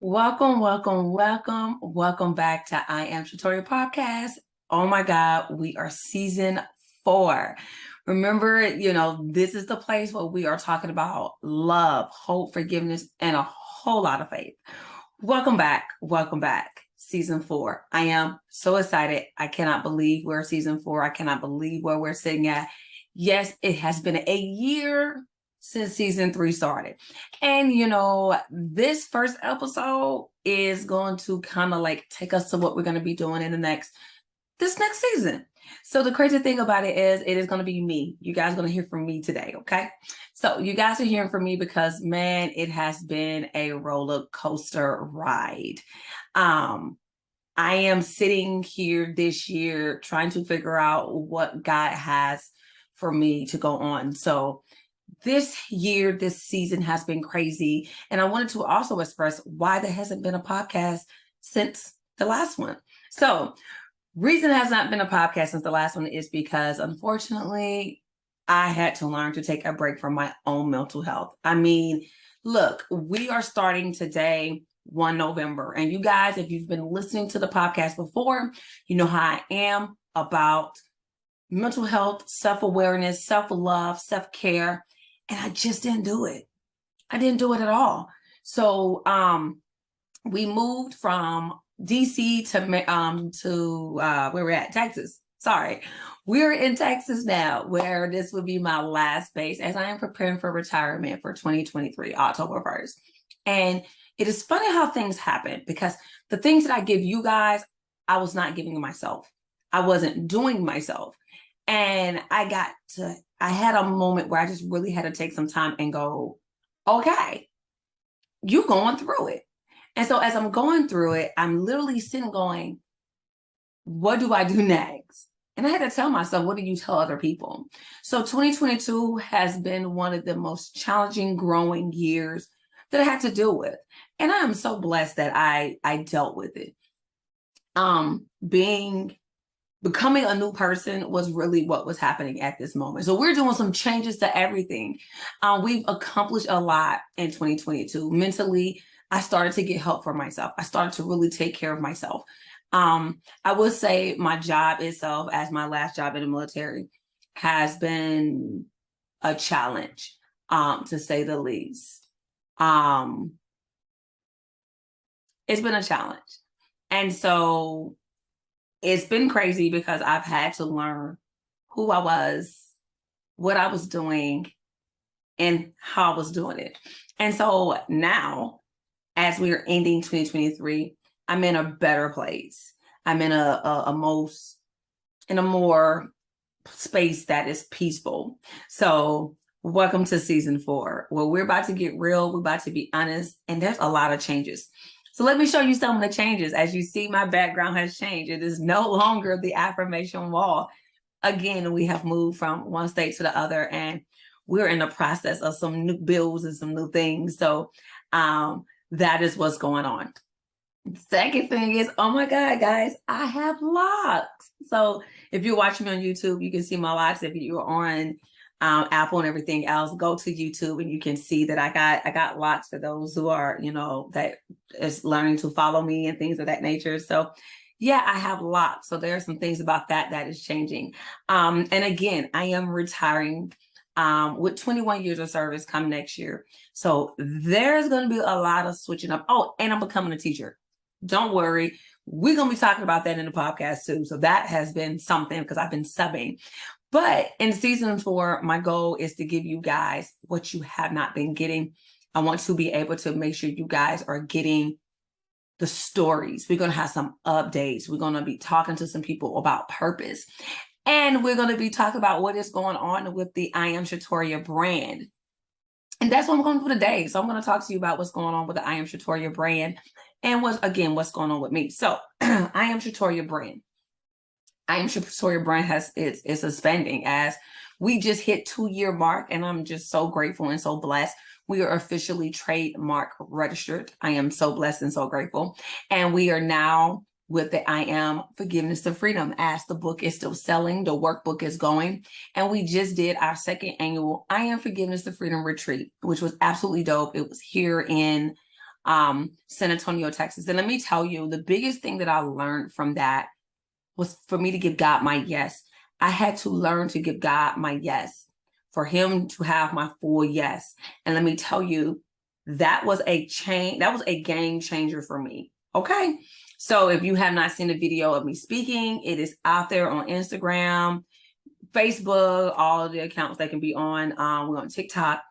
Welcome back to I Am Shatoria Podcast. Oh my God, we are season 4. Remember, this is the place where we are talking about love, hope, forgiveness, and a whole lot of faith. Welcome back. Season 4. I am so excited. I cannot believe we're season 4. I cannot believe where we're sitting at. Yes, it has been a year since season 3 started. And, this first episode is going to kind of like take us to what we're going to be doing in this next season. So the crazy thing about it is going to be me. You guys are going to hear from me today. Okay. So you guys are hearing from me because, man, it has been a roller coaster ride. I am sitting here this year trying to figure out what God has for me to go on. So this season has been crazy. And I wanted to also express why there hasn't been a podcast since the last one. So reason there has not been a podcast since the last one is because, unfortunately, I had to learn to take a break from my own mental health. I mean, look, we are starting today, 1 November. And you guys, if you've been listening to the podcast before, you know how I am about mental health, self-awareness, self-love, self-care. And I just didn't do it. I didn't do it at all. So we moved from DC to where we're at, Texas. Sorry. We're in Texas now, where this will be my last base as I am preparing for retirement for 2023, October 1st. And it is funny how things happen, because the things that I give you guys, I was not giving myself. I wasn't doing myself. And I had a moment where I just really had to take some time and go, okay, you're going through it. And so as I'm going through it, I'm literally sitting going, what do I do next? And I had to tell myself, what do you tell other people? So 2022 has been one of the most challenging growing years that I had to deal with. And I am so blessed that I dealt with it. Becoming a new person was really what was happening at this moment. So we're doing some changes to everything. We've accomplished a lot in 2022. Mentally, I started to get help for myself. I started to really take care of myself. I would say my job itself, as my last job in the military, has been a challenge, to say the least. It's been a challenge. And so it's been crazy because I've had to learn who I was, what I was doing, and how I was doing it. And so now, as we are ending 2023, I'm in a better place. I'm in a more space that is peaceful. So welcome to season 4, where we're about to get real. We're about to be honest, and there's a lot of changes. So let me show you some of the changes. As you see, my background has changed. It is no longer the affirmation wall. Again, we have moved from one state to the other, and we're in the process of some new bills and some new things. So that is what's going on. Second thing is, oh my God, guys, I have locks. So if you're watching me on YouTube, you can see my locks. If you're on Apple and everything else, go to YouTube and you can see that I got locks for those who are, that is learning to follow me and things of that nature. So yeah, I have locks. So there are some things about that is changing. And again, I am retiring with 21 years of service come next year. So there's going to be a lot of switching up. Oh, and I'm becoming a teacher. Don't worry. We're going to be talking about that in the podcast too. So that has been something, because I've been subbing. But in season 4, my goal is to give you guys what you have not been getting. I want to be able to make sure you guys are getting the stories. We're going to have some updates. We're going to be talking to some people about purpose. And we're going to be talking about what is going on with the I Am Shatoria brand. And that's what I'm going to do today. So I'm going to talk to you about what's going on with the I Am Shatoria brand and what's going on with me. So I Am Shatoria brand. I Am Shatoria brand is suspending as we just hit 2-year mark, and I'm just so grateful and so blessed. We are officially trademark registered. I am so blessed and so grateful. And we are now with the I Am Forgiveness to Freedom, as the book is still selling. The workbook is going. And we just did our 2nd annual I Am Forgiveness to Freedom retreat, which was absolutely dope. It was here in San Antonio, Texas. And let me tell you, the biggest thing that I learned from that was for me to give God my yes. I had to learn to give God my yes, for him to have my full yes. And let me tell you, that was a game changer for me. Okay. So if you have not seen a video of me speaking, it is out there on Instagram, Facebook, all of the accounts that can be on. We're on TikTok.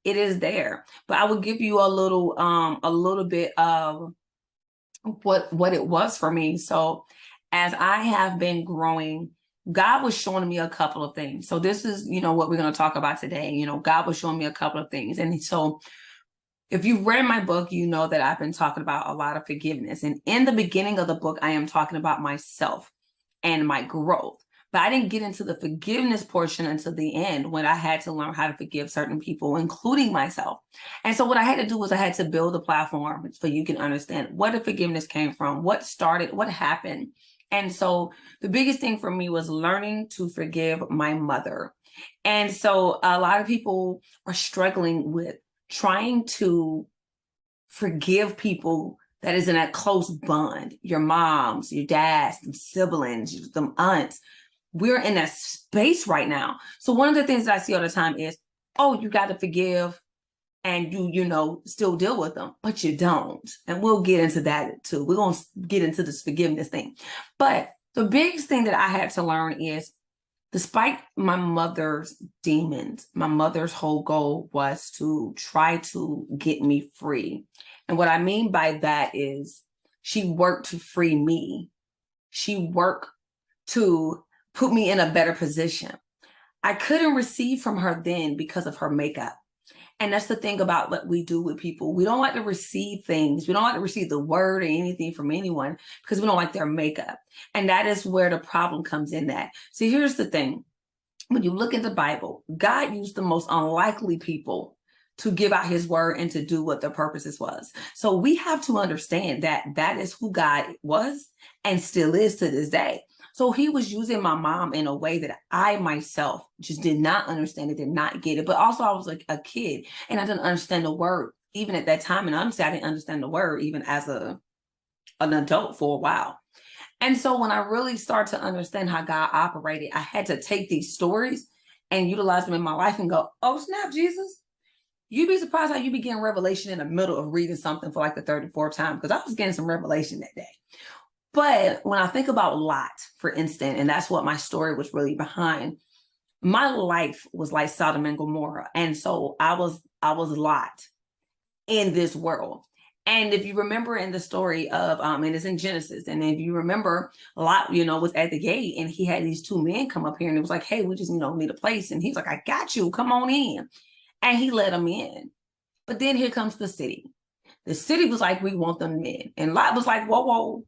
It is there. But I will give you a little bit of what it was for me. So as I have been growing, God was showing me a couple of things. So this is, what we're going to talk about today. God was showing me a couple of things. And so if you read my book, you know that I've been talking about a lot of forgiveness. And in the beginning of the book, I am talking about myself and my growth. But I didn't get into the forgiveness portion until the end, when I had to learn how to forgive certain people, including myself. And so what I had to do was I had to build a platform so you can understand where the forgiveness came from, what started, what happened. And so the biggest thing for me was learning to forgive my mother. And so a lot of people are struggling with trying to forgive people that is in a close bond, your moms, your dads, them siblings, them aunts. We're in that space right now. So one of the things that I see all the time is, oh, you got to forgive and you still deal with them, but you don't. And we'll get into that too. We're going to get into this forgiveness thing. But the biggest thing that I had to learn is, despite my mother's demons, my mother's whole goal was to try to get me free. And what I mean by that is she worked to free me. She worked to put me in a better position. I couldn't receive from her then because of her makeup. And that's the thing about what we do with people. We don't like to receive things. We don't like to receive the word or anything from anyone because we don't like their makeup. And that is where the problem comes in that. See, here's the thing. When you look at the Bible, God used the most unlikely people to give out his word and to do what their purposes was. So we have to understand that that is who God was and still is to this day. So he was using my mom in a way that I myself just did not understand it, did not get it. But also I was like a kid and I didn't understand the word even at that time. And honestly, I didn't understand the word even as an adult for a while. And so when I really started to understand how God operated, I had to take these stories and utilize them in my life and go, oh, snap, Jesus. You'd be surprised how you be getting revelation in the middle of reading something for like the 34th time, because I was getting some revelation that day. But when I think about Lot, for instance, and that's what my story was really behind, my life was like Sodom and Gomorrah. And so I was Lot in this world. And if you remember in the story of, and it's in Genesis, and if you remember, Lot, was at the gate and he had these two men come up here and it was like, hey, we just, need a place. And he's like, I got you, come on in. And he let them in. But then here comes the city. The city was like, we want them in. And Lot was like, whoa.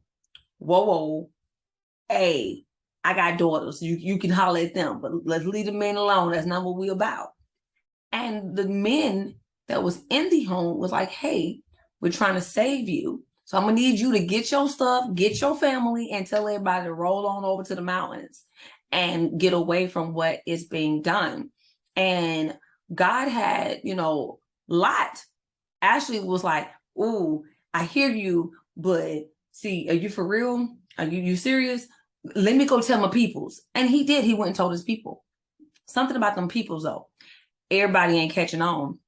Hey, I got daughters. You can holler at them, but let's leave the men alone. That's not what we're about. And the men that was in the home was like, hey, we're trying to save you. So I'm going to need you to get your stuff, get your family, and tell everybody to roll on over to the mountains and get away from what is being done. And God had, Lot actually was like, ooh, I hear you, but see, are you for real? Are you serious? Let me go tell my peoples. And he did. He went and told his people. Something about them peoples, though. Everybody ain't catching on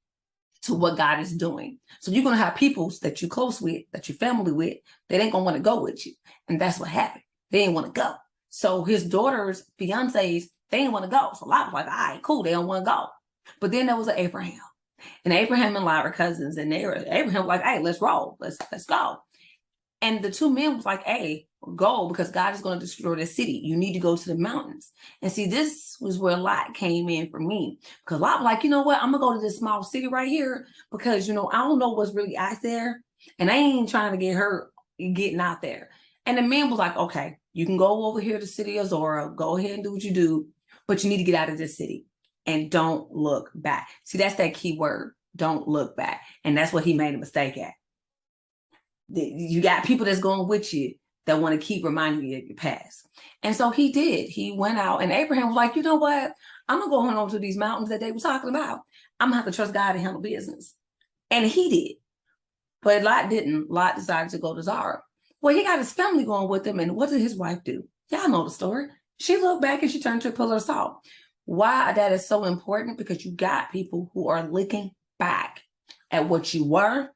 to what God is doing. So you're going to have peoples that you're close with, that you're family with, that ain't going to want to go with you. And that's what happened. They didn't want to go. So his daughter's fiancés, they didn't want to go. So Lot was like, all right, cool. They don't want to go. But then there was an Abraham. And Abraham and Lot were cousins. And Abraham was like, hey, let's roll. Let's go. And the two men was like, hey, go, because God is going to destroy the city. You need to go to the mountains. And see, this was where Lot came in for me. Because Lot was like, you know what? I'm going to go to this small city right here because, I don't know what's really out there. And I ain't trying to get hurt getting out there. And the man was like, okay, you can go over here to the city of Zora. Go ahead and do what you do. But you need to get out of this city and don't look back. See, that's that key word. Don't look back. And that's what he made a mistake at. You got people that's going with you that want to keep reminding you of your past. And so he did. He went out and Abraham was like, you know what? I'm going to go on over to these mountains that they were talking about. I'm going to have to trust God to handle business. And he did. But Lot didn't. Lot decided to go to Zara. Well, he got his family going with him. And what did his wife do? Y'all know the story. She looked back and she turned to a pillar of salt. Why that is so important? Because you got people who are looking back at what you were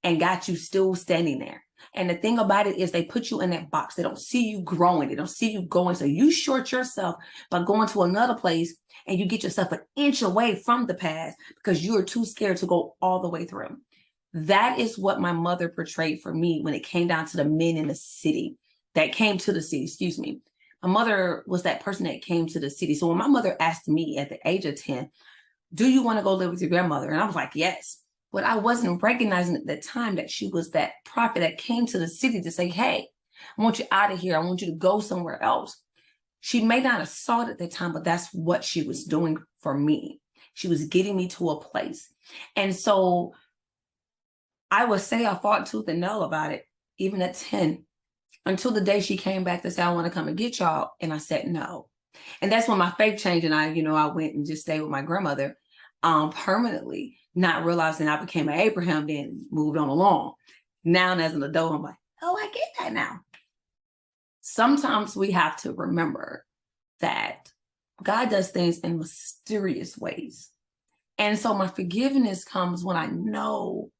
and got you still standing there. And the thing about it is they put you in that box. They don't see you growing. They don't see you going. So you short yourself by going to another place and you get yourself an inch away from the past because you are too scared to go all the way through. That is what my mother portrayed for me when it came down to the men in the city that came to the city, excuse me. My mother was that person that came to the city. So when my mother asked me at the age of 10, do you want to go live with your grandmother? And I was like, yes. But I wasn't recognizing at the time that she was that prophet that came to the city to say, hey, I want you out of here. I want you to go somewhere else. She may not have saw it at the time, but that's what she was doing for me. She was getting me to a place. And so I would say I fought tooth and nail about it, even at 10, until the day she came back to say, I want to come and get y'all. And I said, no. And that's when my faith changed. And I went and just stayed with my grandmother permanently, not realizing I became an Abraham, then moved on along. Now, as an adult, I'm like, oh, I get that now. Sometimes we have to remember that God does things in mysterious ways. And so my forgiveness comes when I know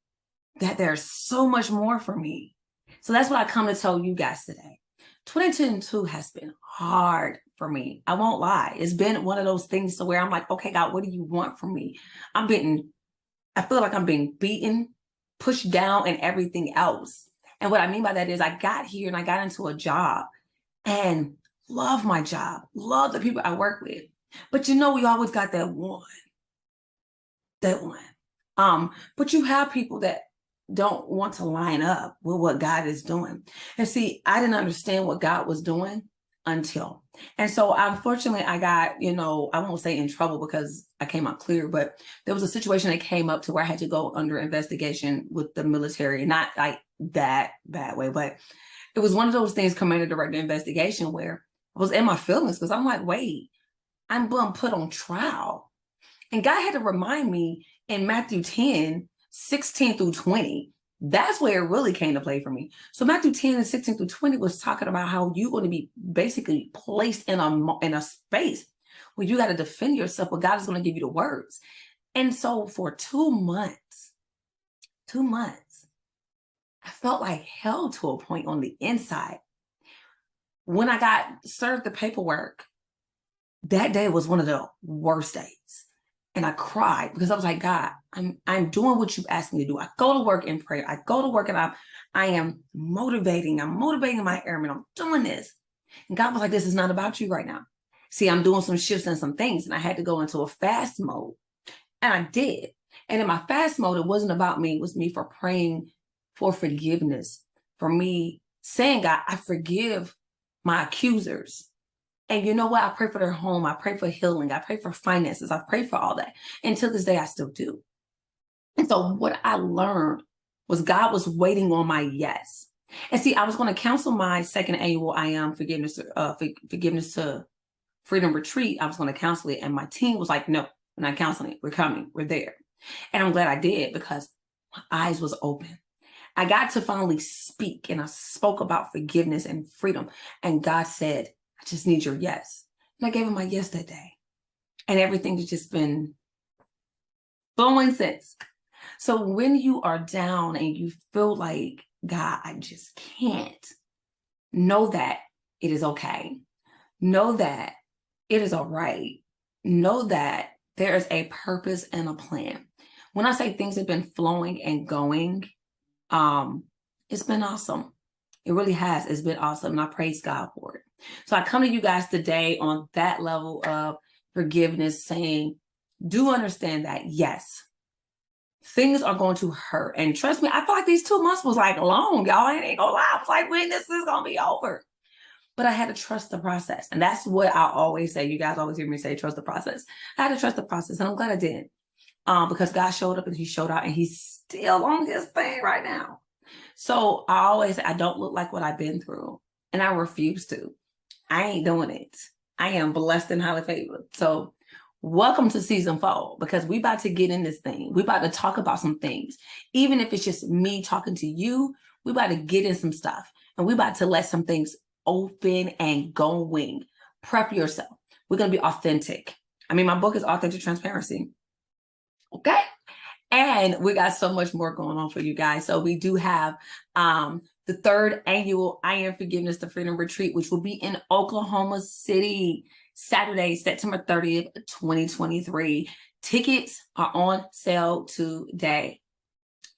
that there's so much more for me. So that's what I come to tell you guys today. 2022 has been hard for me. I won't lie. It's been one of those things to where I'm like, okay, God, what do you want from me? I feel like I'm being beaten, pushed down, and everything else. And what I mean by that is I got here and I got into a job and love my job, love the people I work with. But we always got that one. But you have people that don't want to line up with what God is doing. And see, I didn't understand what God was doing until. And so unfortunately I got, I won't say in trouble because I came out clear, but there was a situation that came up to where I had to go under investigation with the military, not like that bad way, but it was one of those things, commander director investigation, where I was in my feelings because I'm like, wait, I'm being put on trial. And God had to remind me in Matthew 10, 16 through 20, that's where it really came to play for me. So Matthew 10 and 16 through 20 was talking about how you're going to be basically placed in a space where you got to defend yourself, but God is going to give you the words. And so for 2 months, I felt like hell to a point on the inside. When I got served the paperwork, that day was one of the worst days. And I cried because I was like, God, I'm doing what you asked me to do. I go to work in prayer. I go to work and I am motivating. I'm motivating my airmen. I'm doing this. And God was like, this is not about you right now. See, I'm doing some shifts and some things. And I had to go into a fast mode. And I did. And in my fast mode, it wasn't about me. It was me for praying for forgiveness. For me saying, God, I forgive my accusers. And you know what? I pray for their home. I pray for healing. I pray for finances. I pray for all that. And to this day, I still do. And so what I learned was God was waiting on my yes. And see, I was going to cancel my second annual I Am Forgiveness to Freedom Retreat. I was going to cancel it. And my team was like, no, we're not canceling it. We're coming. We're there. And I'm glad I did because my eyes was open. I got to finally speak and I spoke about forgiveness and freedom. And God said, I just need your yes. And I gave him my yes that day. And everything has just been flowing since. So when you are down and you feel like, God, I just can't, know that it is okay. Know that it is all right. Know that there is a purpose and a plan. When I say things have been flowing and going, it's been awesome. It really has. It's been awesome. And I praise God for it. So I come to you guys today on that level of forgiveness, saying, do understand that, yes, things are going to hurt. And trust me, I feel like these 2 months was like long, y'all. I ain't gonna lie. I was like, when this is going to be over? But I had to trust the process. And that's what I always say. You guys always hear me say, trust the process. I had to trust the process. And I'm glad I did. Because God showed up and he showed out and he's still on his thing right now. So I always say, I don't look like what I've been through. And I refuse to. I ain't doing it. I am blessed and highly favored. So welcome to season 4, because we about to get in this thing. We about to talk about some things. Even if it's just me talking to you, we about to get in some stuff, and we about to let some things open and going. Prep yourself. We're going to be authentic. I mean, my book is Authentic Transparency. Okay. And we got so much more going on for you guys. So we do have the 3rd annual I Am Forgiveness to Freedom Retreat, which will be in Oklahoma City, Saturday, September 30th, 2023. Tickets are on sale today.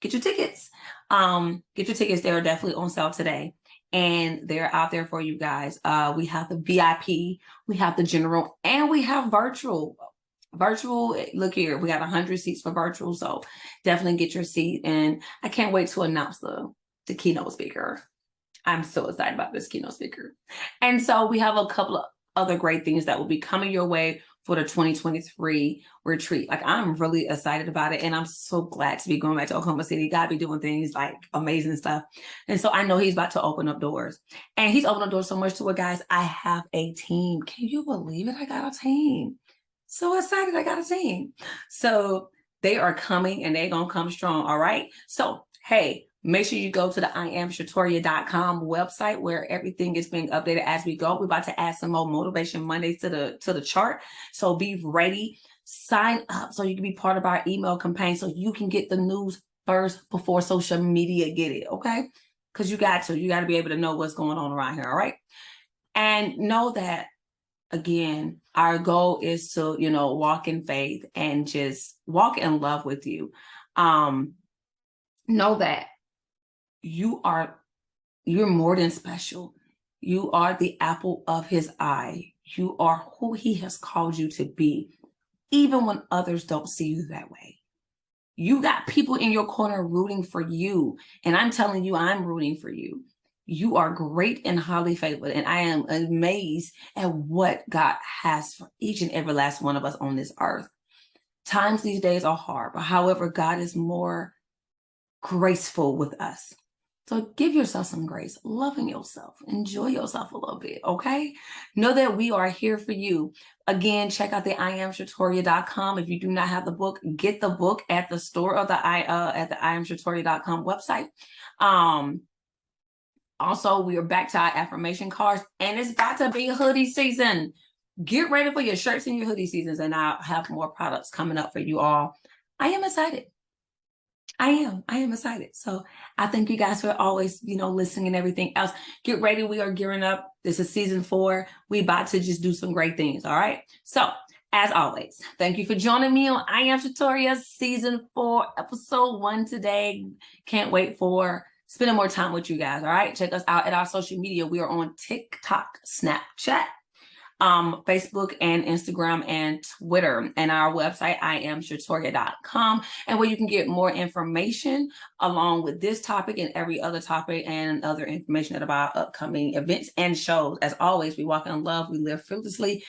Get your tickets. Get your tickets. They are definitely on sale today, and they're out there for you guys. We have the VIP, we have the general, and we have virtual. Look here, we got 100 seats for virtual, so definitely get your seat. And I can't wait to announce the keynote speaker. I'm so excited about this keynote speaker. And so we have a couple of other great things that will be coming your way for the 2023 retreat. Like, I'm really excited about it, and I'm so glad to be going back to Oklahoma City. God be doing things like amazing stuff. And so I know he's about to open up doors, and he's opened up doors so much to it, guys. I have a team. Can you believe it? I got a team. So excited, I got a team. So they are coming, and they're going to come strong, all right? So, hey, make sure you go to the IamShatoria.com website, where everything is being updated as we go. We're about to add some more Motivation Mondays to the chart. So be ready. Sign up so you can be part of our email campaign, so you can get the news first before social media get it, okay? Because you got to be able to know what's going on around here, all right? And know that, again, our goal is to, walk in faith and just walk in love with you. Know that you're more than special. You are the apple of his eye. You are who he has called you to be, even when others don't see you that way. You got people in your corner rooting for you. And I'm telling you, I'm rooting for you. You are great and highly favored. And I am amazed at what God has for each and every last one of us on this earth. Times these days are hard, but however, God is more graceful with us. So give yourself some grace, loving yourself, enjoy yourself a little bit, okay? Know that we are here for you. Again, check out the IamShatoria.com. If you do not have the book, get the book at the store of at the IamShatoria.com website. Also, we are back to our affirmation cards, and it's about to be hoodie season. Get ready for your shirts and your hoodie seasons, and I'll have more products coming up for you all. I am excited. I am excited. So I thank you guys for always, listening and everything else. Get ready. We are gearing up. This is season 4. We about to just do some great things. All right. So as always, thank you for joining me on I Am Shatoria season 4, episode 1 today. Can't wait for spending more time with you guys. All right. Check us out at our social media. We are on TikTok, Snapchat, Facebook, and Instagram, and Twitter, and our website, IamShatoria.com, and where you can get more information along with this topic and every other topic and other information about upcoming events and shows. As always, we walk in love, we live fearlessly.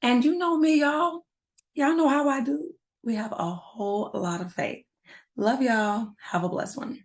And you know me, y'all. Y'all know how I do. We have a whole lot of faith. Love y'all. Have a blessed one.